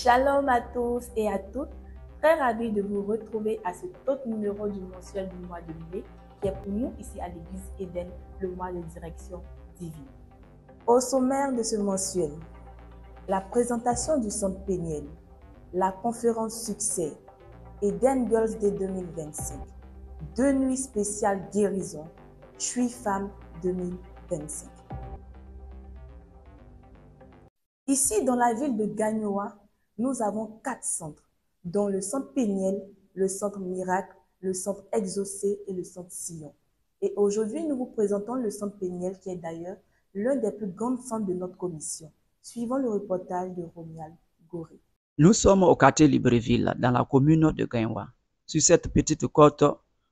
Shalom à tous et à toutes, très ravi de vous retrouver à cet autre numéro du mensuel du mois de mai qui est pour nous ici à l'église Eden, le mois de direction divine. Au sommaire de ce mensuel, la présentation du Centre Péniel, la conférence succès Eden Girls Day 2025, 2 nuits spéciales guérison, Chui Femmes 2025. Ici, dans la ville de Gagnoa, nous avons 4 centres, dont le centre Péniel, le centre Miracle, le centre Exaucé et le centre Sion. Et aujourd'hui, nous vous présentons le centre Péniel, qui est d'ailleurs l'un des plus grands centres de notre commission. Suivons le reportage de Romuald Goré. Nous sommes au quartier Libreville, dans la commune de Gagnoa. Sur cette petite côte,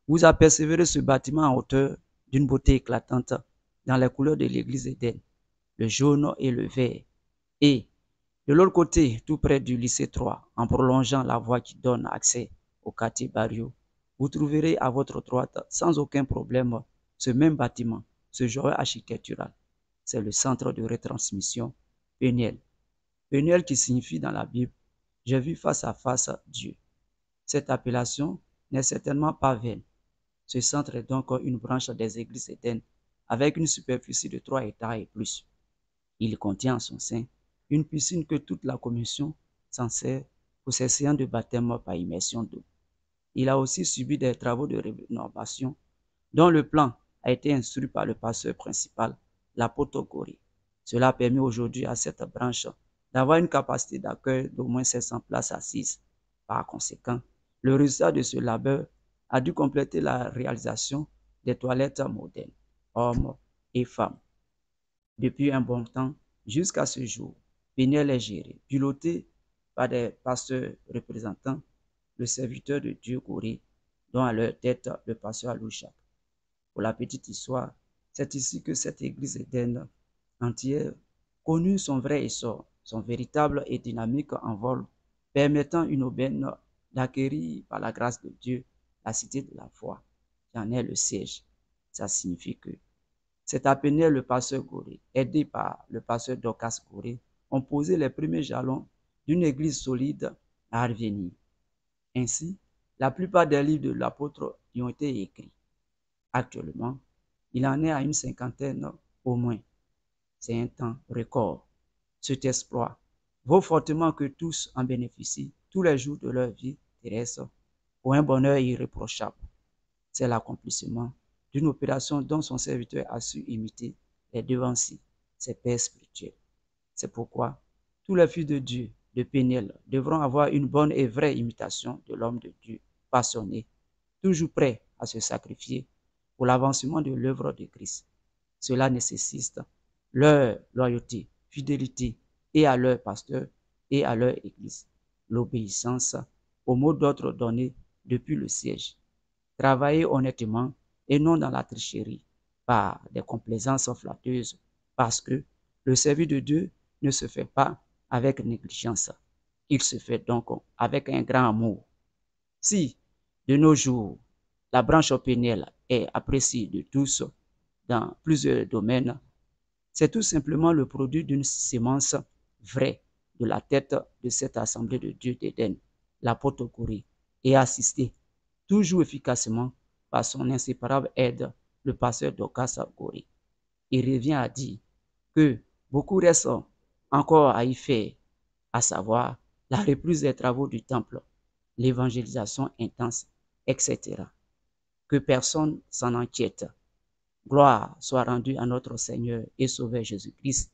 vous apercevrez ce bâtiment en hauteur d'une beauté éclatante dans les couleurs de l'église Eden, le jaune et le vert. Et de l'autre côté, tout près du lycée 3, en prolongeant la voie qui donne accès au quartier Barrio, vous trouverez à votre droite, sans aucun problème, ce même bâtiment, ce joyau architectural. C'est le centre de retransmission Péniel. Péniel qui signifie dans la Bible « J'ai vu face à face Dieu ». Cette appellation n'est certainement pas vaine. Ce centre est donc une branche des églises Eden avec une superficie de 3 hectares et plus. Il contient en son sein une piscine que toute la commission s'en sert pour ses séances de baptême par immersion d'eau. Il a aussi subi des travaux de rénovation dont le plan a été instruit par le pasteur principal, l'apôtre Goré. Cela permet aujourd'hui à cette branche d'avoir une capacité d'accueil d'au moins 700 places assises. Par conséquent, le résultat de ce labeur a dû compléter la réalisation des toilettes modernes, hommes et femmes. Depuis un bon temps, jusqu'à ce jour, Péniel est géré, piloté par des pasteurs représentants, le serviteur de Dieu Goré, dont à leur tête le pasteur Alouchak. Pour la petite histoire, c'est ici que cette église Eden entière connut son vrai essor, son véritable et dynamique envol, permettant une aubaine d'acquérir par la grâce de Dieu la cité de la foi, qui en est le siège. Ça signifie que c'est à Péniel le pasteur Goré, aidé par le pasteur Dorcas Goré, ont posé les premiers jalons d'une église solide à revenir. Ainsi, la plupart des livres de l'apôtre y ont été écrits. Actuellement, il en est à une 50aine au moins. C'est un temps record. Cet exploit vaut fortement que tous en bénéficient tous les jours de leur vie terrestre pour un bonheur irréprochable. C'est l'accomplissement d'une opération dont son serviteur a su imiter les devanciers, ses pères spirituels. C'est pourquoi tous les fils de Dieu de Péniel devront avoir une bonne et vraie imitation de l'homme de Dieu, passionné, toujours prêt à se sacrifier pour l'avancement de l'œuvre de Christ. Cela nécessite leur loyauté, fidélité et à leur pasteur et à leur église, l'obéissance aux mots d'ordre donnés depuis le siège. Travailler honnêtement et non dans la tricherie, par des complaisances flatteuses, parce que le service de Dieu ne se fait pas avec négligence. Il se fait donc avec un grand amour. Si, de nos jours, la branche Péniel est appréciée de tous dans plusieurs domaines, c'est tout simplement le produit d'une sémence vraie de la tête de cette assemblée de Dieu d'Éden, l'apôtre Goré, et assistée toujours efficacement par son inséparable aide, le pasteur Dorcas Goré. Il revient à dire que beaucoup reste encore à y faire, à savoir la reprise des travaux du temple, l'évangélisation intense, etc. Que personne s'en inquiète. Gloire soit rendue à notre Seigneur et Sauveur Jésus-Christ,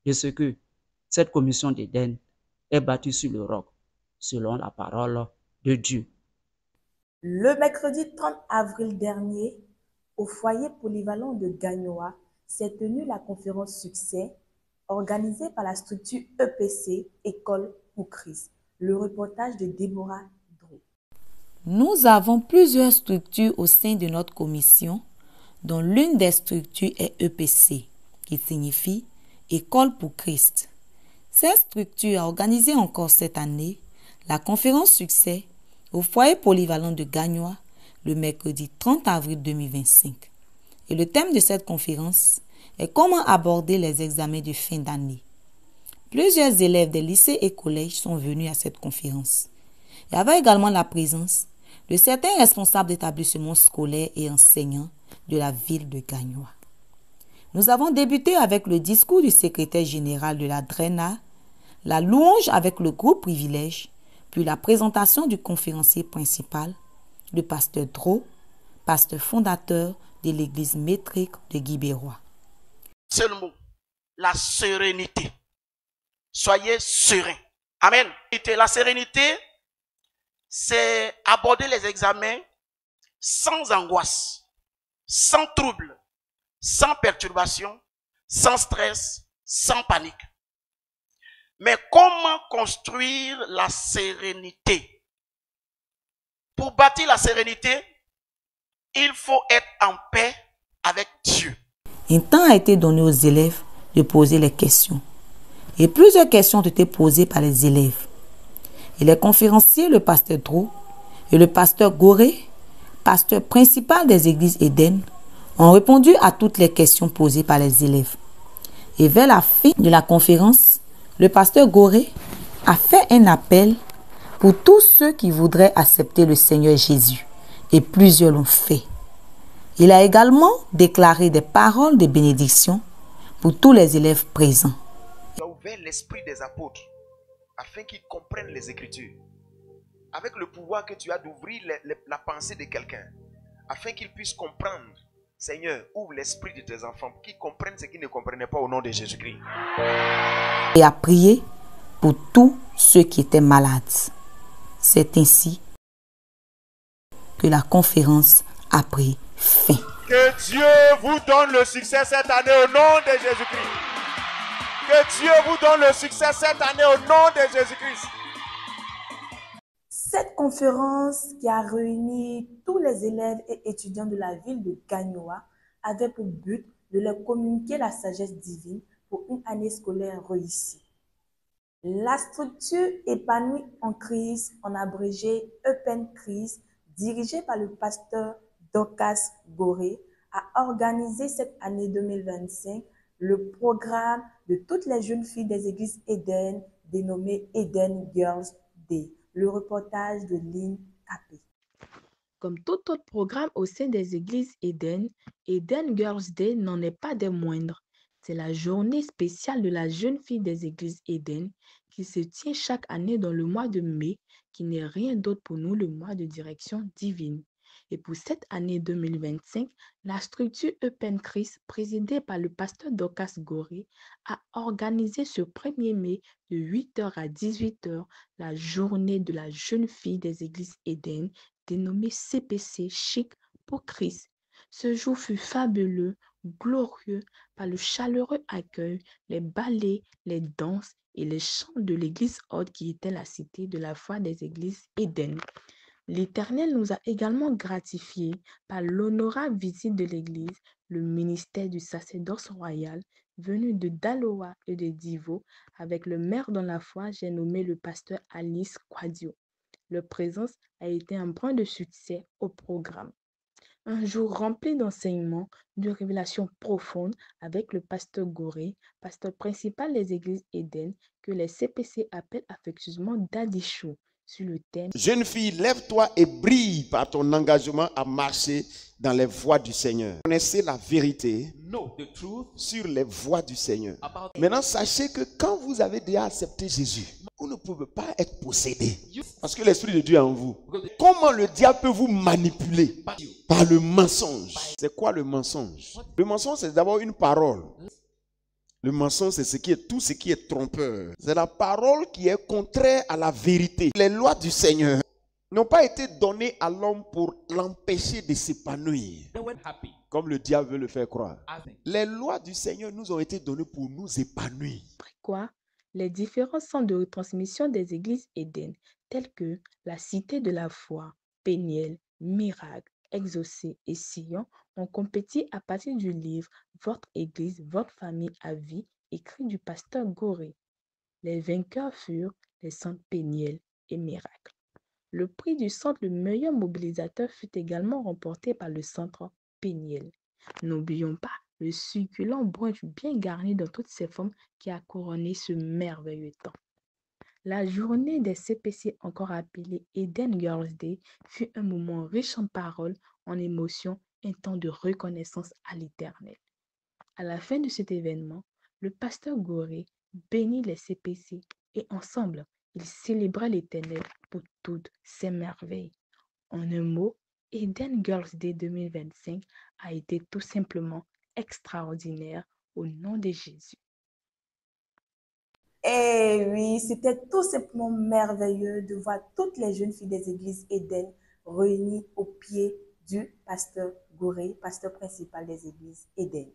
de ce que cette commission d'Éden est bâtie sur le roc, selon la parole de Dieu. Le mercredi 30 avril dernier, au foyer polyvalent de Gagnoa, s'est tenue la conférence succès organisée par la structure EPC, École pour Christ. Le reportage de Déborah Drou. Nous avons plusieurs structures au sein de notre commission, dont l'une des structures est EPC, qui signifie École pour Christ. Cette structure a organisé encore cette année la conférence succès au foyer polyvalent de Gagnoa le mercredi 30 avril 2025. Et le thème de cette conférence est comment aborder les examens de fin d'année. Plusieurs élèves des lycées et collèges sont venus à cette conférence. Il y avait également la présence de certains responsables d'établissements scolaires et enseignants de la ville de Gagnoa. Nous avons débuté avec le discours du secrétaire général de la DRENA, la louange avec le groupe Privilège, puis la présentation du conférencier principal, le pasteur Dro, pasteur fondateur de l'église métrique de Guibérois. C'est le mot, la sérénité. Soyez serein. Amen. La sérénité, c'est aborder les examens sans angoisse, sans trouble, sans perturbation, sans stress, sans panique. Mais comment construire la sérénité? Pour bâtir la sérénité, il faut être en paix avec Dieu. Un temps a été donné aux élèves de poser les questions. Et plusieurs questions ont été posées par les élèves. Et les conférenciers, le pasteur Dro et le pasteur Goré, pasteur principal des églises Éden, ont répondu à toutes les questions posées par les élèves. Et vers la fin de la conférence, le pasteur Goré a fait un appel pour tous ceux qui voudraient accepter le Seigneur Jésus. Et plusieurs l'ont fait. Il a également déclaré des paroles de bénédiction pour tous les élèves présents. Il a ouvert l'esprit des apôtres afin qu'ils comprennent les Écritures. Avec le pouvoir que tu as d'ouvrir la pensée de quelqu'un, afin qu'ils puissent comprendre. Seigneur, ouvre l'esprit de tes enfants pour qu'ils comprennent ce qu'ils ne comprenaient pas au nom de Jésus-Christ. Et a prié pour tous ceux qui étaient malades. C'est ainsi que la conférence a pris fin. Que Dieu vous donne le succès cette année au nom de Jésus-Christ. Que Dieu vous donne le succès cette année au nom de Jésus-Christ. Cette conférence qui a réuni tous les élèves et étudiants de la ville de Gagnoa avait pour but de leur communiquer la sagesse divine pour une année scolaire réussie. La structure Épanouie en Christ, en abrégé Eupen Christ, dirigée par le pasteur Dorcas Goré, a organisé cette année 2025 le programme de toutes les jeunes filles des églises Éden, dénommé Eden Girls Day. Le reportage de Lynn Capé. Comme tout autre programme au sein des églises Eden, Eden Girls Day n'en est pas des moindres. C'est la journée spéciale de la jeune fille des églises Eden qui se tient chaque année dans le mois de mai, qui n'est rien d'autre pour nous le mois de direction divine. Et pour cette année 2025, la structure Eupen Christ, présidée par le pasteur Dorcas Goré, a organisé ce 1er mai de 8h à 18h la journée de la jeune fille des églises Eden, dénommée CPC Chic pour Christ. Ce jour fut fabuleux, glorieux, par le chaleureux accueil, les ballets, les danses et les chants de l'église haute qui était la cité de la foi des églises Eden. L'Éternel nous a également gratifiés par l'honorable visite de l'Église, le ministère du sacerdoce royal, venu de Daloa et de Divo, avec le maire dans la foi, j'ai nommé le pasteur Alice Quadio. Leur présence a été un point de succès au programme. Un jour rempli d'enseignements, de révélations profondes avec le pasteur Goré, pasteur principal des églises Eden, que les CPC appellent affectueusement Daddy Show, sur le thème « Jeune fille, lève-toi et brille par ton engagement à marcher dans les voies du Seigneur. Connaissez la vérité sur les voies du Seigneur. Maintenant, sachez que quand vous avez déjà accepté Jésus, vous ne pouvez pas être possédé. Parce que l'Esprit de Dieu est en vous. Comment le diable peut vous manipuler? Par le mensonge. C'est quoi le mensonge? Le mensonge, c'est d'abord une parole. Le mensonge, c'est tout ce qui est trompeur. C'est la parole qui est contraire à la vérité. Les lois du Seigneur n'ont pas été données à l'homme pour l'empêcher de s'épanouir, comme le diable veut le faire croire. Les lois du Seigneur nous ont été données pour nous épanouir. Pourquoi les différents centres de retransmission des églises Eden, tels que la Cité de la Foi, Péniel, Miracle, Exaucé et Sion, ont compéti à partir du livre Votre Église, votre famille à vie, écrit du pasteur Goré. Les vainqueurs furent les centres Péniel et Miracle. Le prix du centre le meilleur mobilisateur fut également remporté par le centre Péniel. N'oublions pas le succulent brunch bien garni dans toutes ses formes qui a couronné ce merveilleux temps. La journée des CPC, encore appelée Eden Girls Day, fut un moment riche en paroles, en émotions, un temps de reconnaissance à l'Éternel. À la fin de cet événement, le pasteur Goré bénit les CPC et ensemble, ils célébraient l'Éternel pour toutes ses merveilles. En un mot, Eden Girls Day 2025 a été tout simplement extraordinaire au nom de Jésus. Eh oui, c'était tout simplement merveilleux de voir toutes les jeunes filles des églises Eden réunies au pied du pasteur Goré, pasteur principal des églises Eden.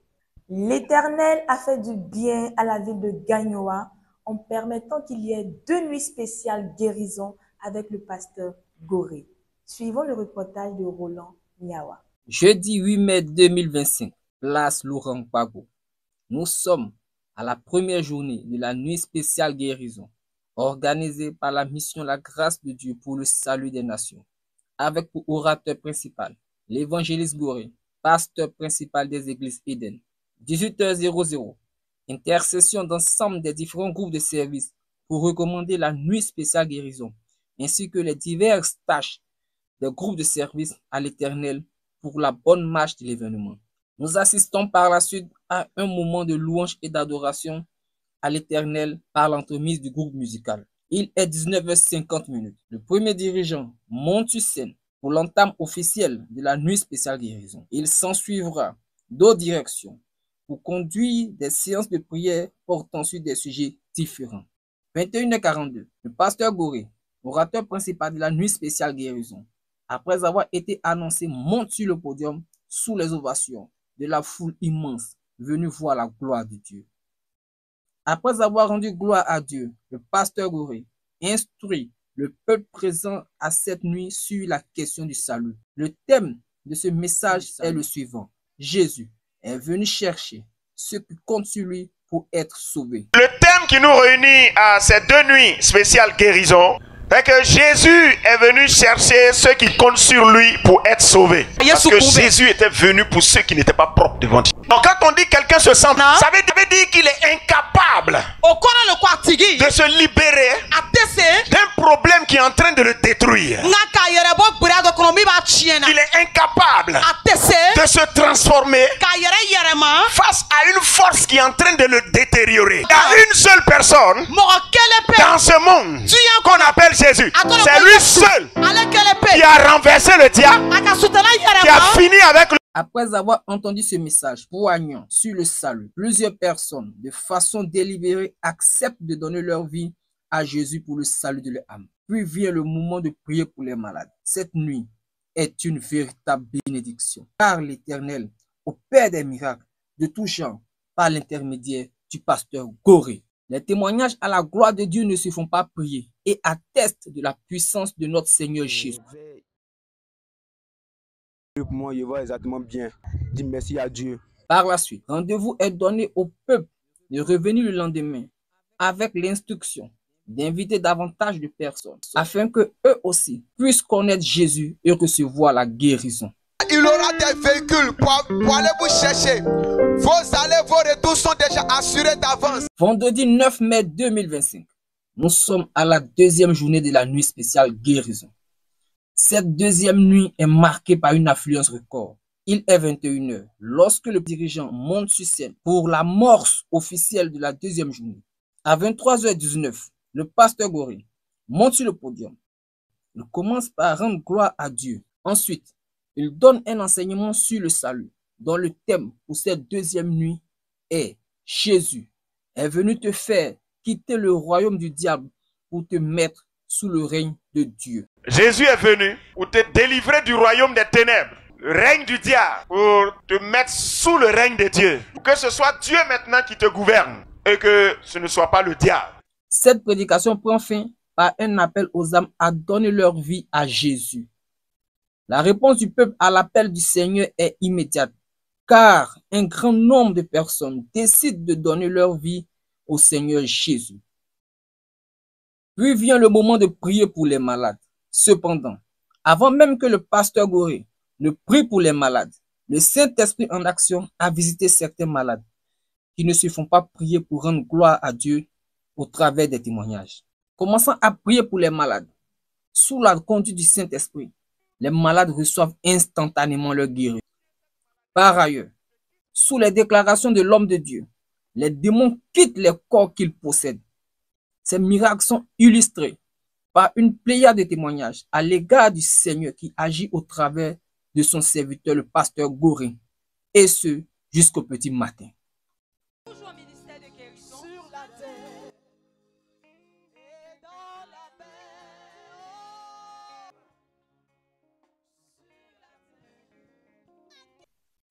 L'Éternel a fait du bien à la ville de Gagnoa en permettant qu'il y ait 2 nuits spéciales guérison avec le pasteur Goré. Suivons le reportage de Roland Niawa. Jeudi 8 mai 2025, place Laurent Gbagbo. Nous sommes à la première journée de la nuit spéciale guérison, organisée par la mission La Grâce de Dieu pour le salut des nations, avec pour orateur principal l'évangéliste Goré, pasteur principal des églises Eden. 18h00, intercession d'ensemble des différents groupes de services pour recommander la nuit spéciale guérison, ainsi que les diverses tâches des groupes de services à l'Éternel pour la bonne marche de l'événement. Nous assistons par la suite à un moment de louange et d'adoration à l'Éternel par l'entremise du groupe musical. Il est 19h50. Le premier dirigeant monte sur scène pour l'entame officielle de la nuit spéciale guérison. Il s'ensuivra d'autres directions pour conduire des séances de prière portant sur des sujets différents. 21h42, le pasteur Goré, orateur principal de la nuit spéciale guérison, après avoir été annoncé, monte sur le podium sous les ovations de la foule immense venue voir la gloire de Dieu. Après avoir rendu gloire à Dieu, le pasteur Goré instruit le peuple présent à cette nuit sur la question du salut. Le thème de ce message est le suivant. Jésus est venu chercher ceux qui comptent sur lui pour être sauvés. Le thème qui nous réunit à ces 2 nuits spéciales guérison, c'est que Jésus est venu chercher ceux qui comptent sur lui pour être sauvés. Parce que Jésus était venu pour ceux qui n'étaient pas propres devant Dieu. Donc quand on dit quelqu'un se sent, ça veut dire qu'il est incapable de se libérer d'un problème qui est en train de le détruire. Il est incapable de se transformer face à une force qui est en train de le détériorer. Il y a une seule personne dans ce monde qu'on appelle Jésus. C'est lui seul qui a renversé le diable, qui a fini avec le... Après avoir entendu ce message poignant sur le salut, plusieurs personnes, de façon délibérée, acceptent de donner leur vie à Jésus pour le salut de leur âme. Puis vient le moment de prier pour les malades. Cette nuit est une véritable bénédiction, car l'Éternel opère des miracles de tout genre par l'intermédiaire du pasteur Goré. Les témoignages à la gloire de Dieu ne se font pas prier et attestent de la puissance de notre Seigneur Jésus. Pour moi, je vois exactement bien. Dis merci à Dieu. Par la suite, rendez-vous est donné au peuple de revenir le lendemain avec l'instruction d'inviter davantage de personnes afin que eux aussi puissent connaître Jésus et recevoir la guérison. Il aura des véhicules pour aller vous chercher. Vos allées, vos retours sont déjà assurés d'avance. Vendredi 9 mai 2025, nous sommes à la 2e journée de la nuit spéciale guérison. Cette 2e nuit est marquée par une affluence record. Il est 21h lorsque le dirigeant monte sur scène pour l'amorce officielle de la 2e journée. À 23h19, le pasteur Goré monte sur le podium. Il commence par rendre gloire à Dieu. Ensuite, il donne un enseignement sur le salut, dont le thème pour cette 2e nuit est « Jésus est venu te faire quitter le royaume du diable pour te mettre sous le règne de Dieu. » Jésus est venu pour te délivrer du royaume des ténèbres, le règne du diable, pour te mettre sous le règne de Dieu. Que ce soit Dieu maintenant qui te gouverne et que ce ne soit pas le diable. Cette prédication prend fin par un appel aux âmes à donner leur vie à Jésus. La réponse du peuple à l'appel du Seigneur est immédiate, car un grand nombre de personnes décident de donner leur vie au Seigneur Jésus. Puis vient le moment de prier pour les malades. Cependant, avant même que le pasteur Goré ne prie pour les malades, Le Saint-Esprit en action a visité certains malades qui ne se font pas prier pour rendre gloire à Dieu au travers des témoignages. Commençant à prier pour les malades, sous la conduite du Saint-Esprit, les malades reçoivent instantanément leur guérison. Par ailleurs, sous les déclarations de l'homme de Dieu, les démons quittent les corps qu'ils possèdent. Ces miracles sont illustrés par une pléiade de témoignages à l'égard du Seigneur qui agit au travers de son serviteur, le pasteur Goré, et ce, jusqu'au petit matin.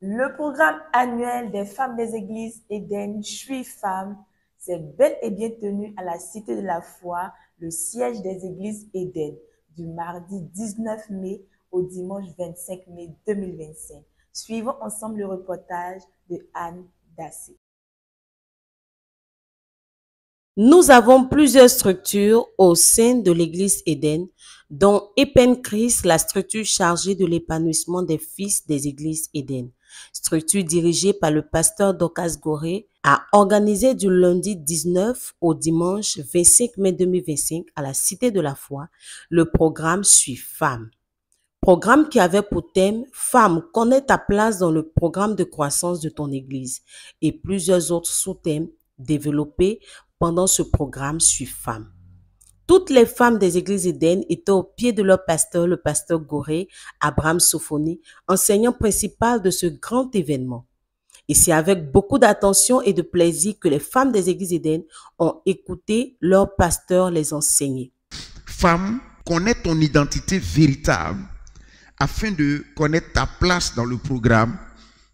Le programme annuel des femmes des églises Eden, Je suis femme, s'est bel et bien tenu à la Cité de la Foi, le siège des églises Eden, du mardi 19 mai au dimanche 25 mai 2025. Suivons ensemble le reportage de Anne Dassé. Nous avons plusieurs structures au sein de l'église Eden, dont Epen Christ, la structure chargée de l'épanouissement des fils des églises Eden. Structure dirigée par le pasteur Dorcas Goré, a organisé du lundi 19 au dimanche 25 mai 2025 à la Cité de la Foi le programme Je suis femme. Programme qui avait pour thème « Femme, connais ta place dans le programme de croissance de ton église » et plusieurs autres sous-thèmes développés pendant ce programme « Je suis femme ». Toutes les femmes des églises Eden étaient au pied de leur pasteur, le pasteur Goré, Abraham Sofoni, enseignant principal de ce grand événement. Et c'est avec beaucoup d'attention et de plaisir que les femmes des églises Eden ont écouté leur pasteur les enseigner. Femme, connais ton identité véritable afin de connaître ta place dans le programme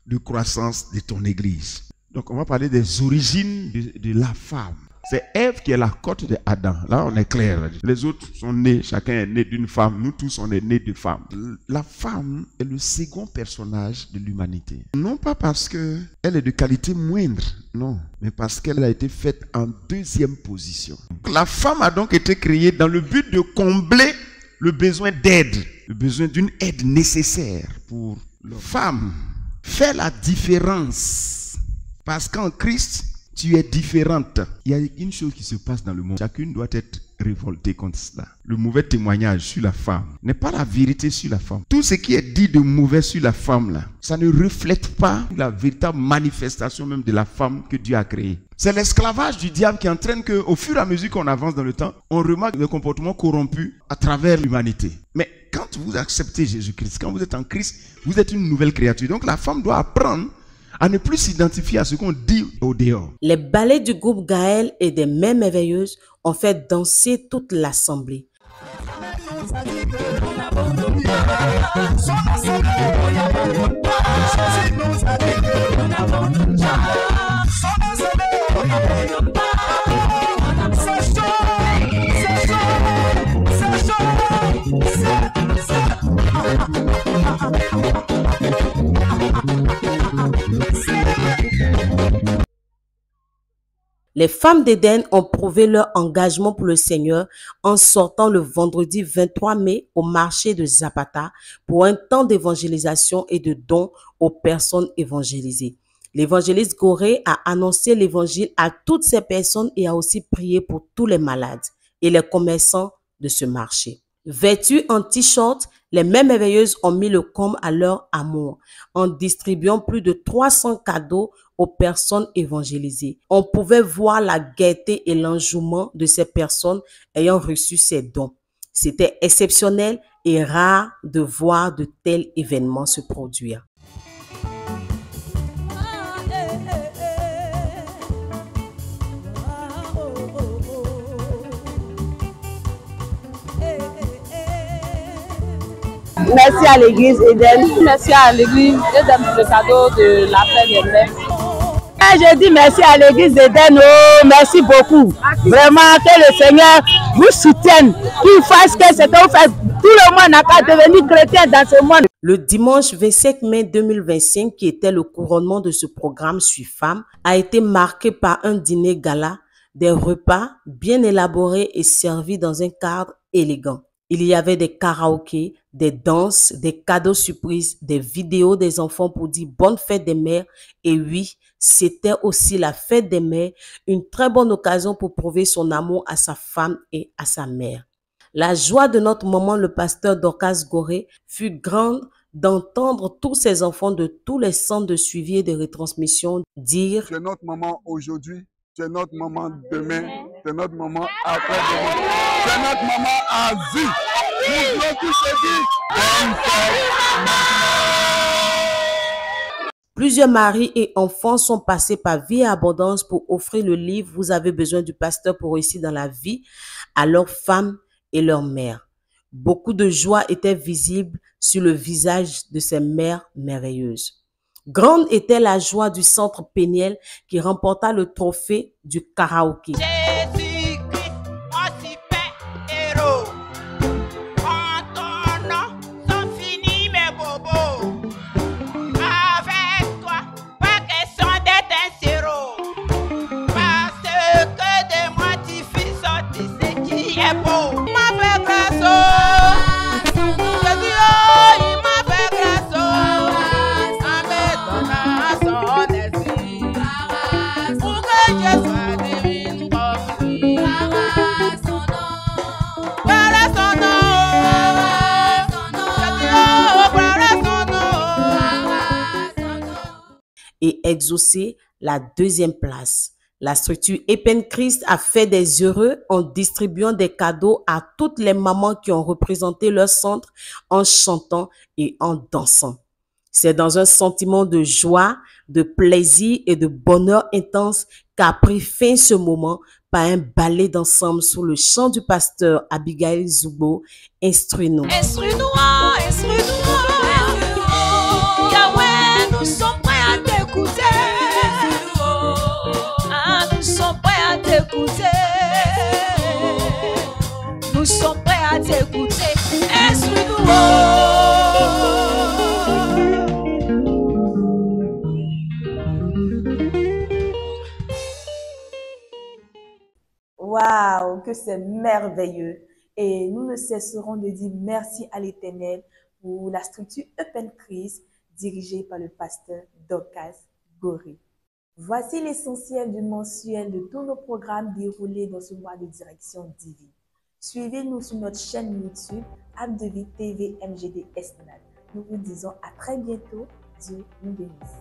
de croissance de ton église. Donc on va parler des origines de la femme. C'est Ève qui est la côte de Adam. Là, on est clair. Les autres sont nés, chacun est né d'une femme. Nous tous, on est nés de femmes. La femme est le second personnage de l'humanité. Non pas parce qu'elle est de qualité moindre, non, mais parce qu'elle a été faite en deuxième position. La femme a donc été créée dans le but de combler le besoin d'aide, le besoin d'une aide nécessaire pour l'homme. Femme, fais la différence. Parce qu'en Christ, tu es différente. Il y a une chose qui se passe dans le monde. Chacune doit être révoltée contre cela. Le mauvais témoignage sur la femme n'est pas la vérité sur la femme. Tout ce qui est dit de mauvais sur la femme, là, ça ne reflète pas la véritable manifestation même de la femme que Dieu a créée. C'est l'esclavage du diable qui entraîne qu'au fur et à mesure qu'on avance dans le temps, on remarque le comportement corrompu à travers l'humanité. Mais quand vous acceptez Jésus-Christ, quand vous êtes en Christ, vous êtes une nouvelle créature. Donc la femme doit apprendre à ne plus s'identifier à ce qu'on dit au dehors. Les ballets du groupe Gaël et des Mères Merveilleuses ont fait danser toute l'assemblée. Les femmes d'Éden ont prouvé leur engagement pour le Seigneur en sortant le vendredi 23 mai au marché de Zapata pour un temps d'évangélisation et de dons aux personnes évangélisées. L'évangéliste Goré a annoncé l'évangile à toutes ces personnes et a aussi prié pour tous les malades et les commerçants de ce marché. Vêtues en t-shirt, les Mères Merveilleuses ont mis le comble à leur amour en distribuant plus de 300 cadeaux aux personnes évangélisées. On pouvait voir la gaieté et l'enjouement de ces personnes ayant reçu ces dons. C'était exceptionnel et rare de voir de tels événements se produire. Merci à l'église Eden. Merci à l'église Eden pour le cadeau de la fête des mères. Je dis merci à l'église Eden. Oh, merci beaucoup. Vraiment que le Seigneur vous soutienne, qu'il fasse que ce que vous faites. Tout le monde n'a pas devenu chrétien dans ce monde. Le dimanche 25 mai 2025, qui était le couronnement de ce programme Je suis femme, a été marqué par un dîner gala, des repas bien élaborés et servis dans un cadre élégant. Il y avait des karaokés, des danses, des cadeaux surprises, des vidéos des enfants pour dire bonne fête des mères. Et oui, c'était aussi la fête des mères, une très bonne occasion pour prouver son amour à sa femme et à sa mère. La joie de notre maman, le pasteur Dorcas Goré, fut grande d'entendre tous ces enfants de tous les centres de suivi et de retransmission dire « Tu es notre maman aujourd'hui, tu es notre maman demain, tu es notre maman après-demain, tu es notre maman à vie. Nous voulons tous te dire bonne fête, maman. » Plusieurs maris et enfants sont passés par Vie et Abondance pour offrir le livre « Vous avez besoin du pasteur pour réussir dans la vie » à leurs femmes et leurs mères. Beaucoup de joie était visible sur le visage de ces mères merveilleuses. Grande était la joie du centre Péniel qui remporta le trophée du karaoké. Jésus-Christ, mon super-héros. En ton nom sont finis mes bobos. Avec toi, pas question d'être un zéro. Parce que de moi tu fais sortir ce qui est beau. Il m'a fait grâce, je dis oh, il m'a fait grâce, en me donnant son esprit, pour que je sois divine comme lui. Par son nom, je dis oh, par son nom. Et exaucé la deuxième place. La structure Epen Christ a fait des heureux en distribuant des cadeaux à toutes les mamans qui ont représenté leur centre en chantant et en dansant. C'est dans un sentiment de joie, de plaisir et de bonheur intense qu'a pris fin ce moment par un ballet d'ensemble sous le chant du pasteur Abigail Zoubo. Instruis-nous. Instruis-nous, instruis-nous, Yahweh, nous sommes prêts à t'écouter. Nous sommes prêts à t'écouter. Nous sommes prêts à t'écouter. Instruis-nous. Waouh, que c'est merveilleux. Et nous ne cesserons de dire merci à l'Éternel pour la structure Open Christ dirigée par le pasteur Dorcas Goré. Voici l'essentiel du mensuel de tous nos programmes déroulés dans ce mois de direction divine. Suivez-nous sur notre chaîne YouTube, Abdevi TV MGD Esnal. Nous vous disons à très bientôt. Dieu nous bénisse.